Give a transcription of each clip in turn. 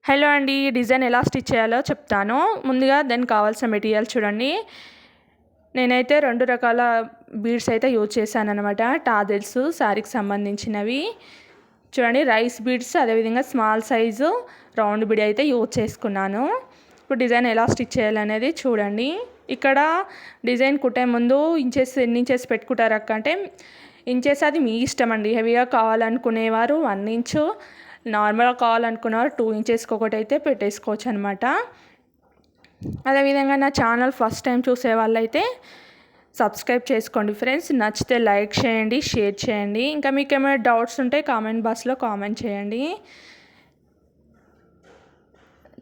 Hello అండి, ఈ design ఎలా స్టిచ్ చేయాలో చెప్తాను. ముందుగా దానికి కావాల్సిన మెటీరియల్ చూడండి. నేనైతే 2 రకాల బీడ్స్ అయితే యూజ్ చేశాననమాట. టాజిల్స్ శారీకి సంబంధించినవి. చూడండి, రైస్ బీడ్స్, అదేవిధంగా స్మాల్ సైజు రౌండ్ బీడ్ అయితే యూజ్ చేసుకున్నాను. ఇప్పుడు డిజైన్ ఎలా స్టిచ్ చేయాలనేది చూడండి. ఇక్కడ డిజైన్ కుట్టే ముందు ఎన్ని ఇంచెస్ పెట్టుకుంటారు అక్క అంటే, ఇంచెస్ అది మీ ఇష్టం అండి. హెవీగా కావాలనుకునేవారు 1 ఇంచు, నార్మల్గా కావాలనుకున్నవారు 2 ఇంచెస్కి ఒకటి అయితే పెట్టేసుకోవచ్చు అనమాట. అదేవిధంగా నా ఛానల్ ఫస్ట్ టైం చూసే వాళ్ళైతే సబ్స్క్రైబ్ చేసుకోండి ఫ్రెండ్స్. నచ్చితే లైక్ చేయండి, షేర్ చేయండి. ఇంకా మీకు ఏమైనా డౌట్స్ ఉంటే కామెంట్ బాక్స్లో కామెంట్ చేయండి.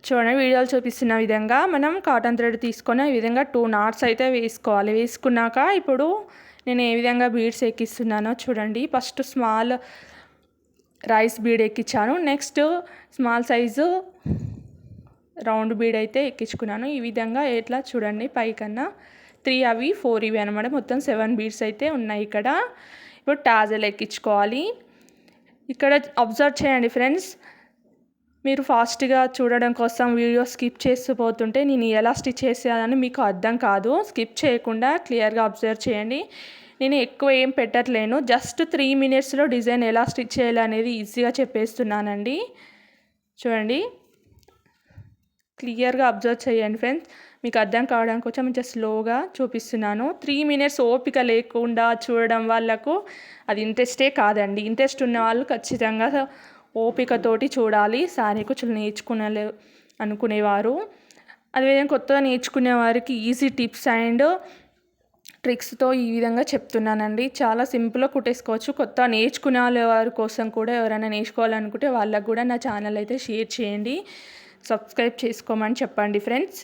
చూడండి, వీడియోలు చూపిస్తున్న విధంగా మనం కాటన్ థ్రెడ్ తీసుకొని ఈ విధంగా 2 నాట్స్ అయితే వేసుకోవాలి. వేసుకున్నాక ఇప్పుడు నేను ఏ విధంగా బీడ్స్ ఎక్కిస్తున్నానో చూడండి. ఫస్ట్ స్మాల్ రైస్ బీడ్ ఎక్కించాను. Next small size round bead అయితే ఎక్కించుకున్నాను. ఈ విధంగా ఎట్లా చూడండి, పైకన్నా 3 అవి 4 ఇవి అనమాట. మొత్తం 7 బీడ్స్ అయితే ఉన్నాయి ఇక్కడ. ఇప్పుడు టాజల్ ఎక్కించుకోవాలి. ఇక్కడ అబ్జర్వ్ చేయండి ఫ్రెండ్స్, మీరు ఫాస్ట్గా చూడడం కోసం వీడియో స్కిప్ చేస్తూ పోతుంటే నేను ఎలా స్టిచ్ చేసేదని మీకు అర్థం కాదు. స్కిప్ చేయకుండా క్లియర్గా అబ్జర్వ్ చేయండి. నేను ఎక్కువ ఏం పెట్టట్లేను, జస్ట్ 3 మినిట్స్లో డిజైన్ ఎలా స్టిచ్ చేయాలి అనేది ఈజీగా చెప్పేస్తున్నానండి. చూడండి, క్లియర్గా అబ్జర్వ్ చేయండి ఫ్రెండ్స్. మీకు అర్థం కావడానికి కొంచెం స్లోగా చూపిస్తున్నాను. 3 మినిట్స్ ఓపిక లేకుండా చూడడం వాళ్ళకు అది ఇంట్రెస్టే కాదండి. ఇంట్రెస్ట్ ఉన్న వాళ్ళు ఖచ్చితంగా ఓపికతోటి చూడాలి. సారీ కుచ్చులు అనుకునేవారు, అదేవిధంగా కొత్తగా నేర్చుకునే వారికి ఈజీ టిప్స్ అండ్ ట్రిక్స్తో ఈ విధంగా చెప్తున్నానండి. చాలా సింపుల్గా కుట్టేసుకోవచ్చు. కొత్త నేర్చుకునే వారి కోసం కూడా, ఎవరైనా నేర్చుకోవాలనుకుంటే వాళ్ళకు కూడా నా ఛానల్ అయితే షేర్ చేయండి, సబ్స్క్రైబ్ చేసుకోమని చెప్పండి ఫ్రెండ్స్.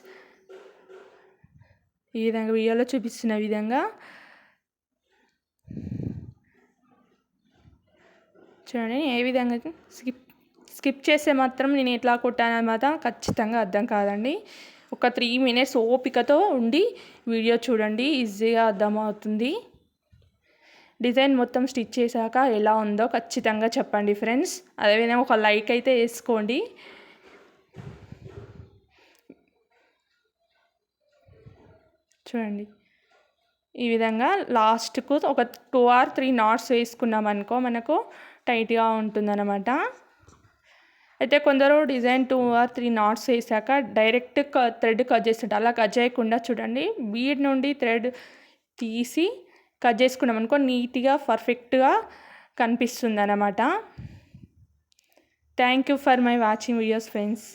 ఈ విధంగా వీడియోలో చూపిస్తున్న విధంగా చూడండి. ఏ విధంగా స్కిప్ చేస్తే మాత్రం నేను ఎట్లా కుట్టానన్నమాట ఖచ్చితంగా అర్థం కాదండి. ఒక 3 మినిట్స్ ఓపికతో ఉండి వీడియో చూడండి, ఈజీగా అర్థమవుతుంది. డిజైన్ మొత్తం స్టిచ్ చేశాక ఎలా ఉందో ఖచ్చితంగా చెప్పండి ఫ్రెండ్స్. అదేవిధంగా ఒక లైక్ అయితే వేసుకోండి. చూడండి, ఈ విధంగా లాస్ట్కు ఒక 2 or 3 నాట్స్ వేసుకున్నాం అనుకో మనకు టైట్గా ఉంటుందన్నమాట. అయితే కొందరు డిజైన్ 2 or 3 నాట్స్ వేసాక డైరెక్ట్ థ్రెడ్ కట్ చేస్తుంటారు. అలా కట్ చేయకుండా చూడండి, బీడ్ నుండి థ్రెడ్ తీసి కట్ చేసుకున్నాం అనుకో నీట్గా పర్ఫెక్ట్గా కనిపిస్తుంది అన్నమాట. Thank you for my watching videos friends.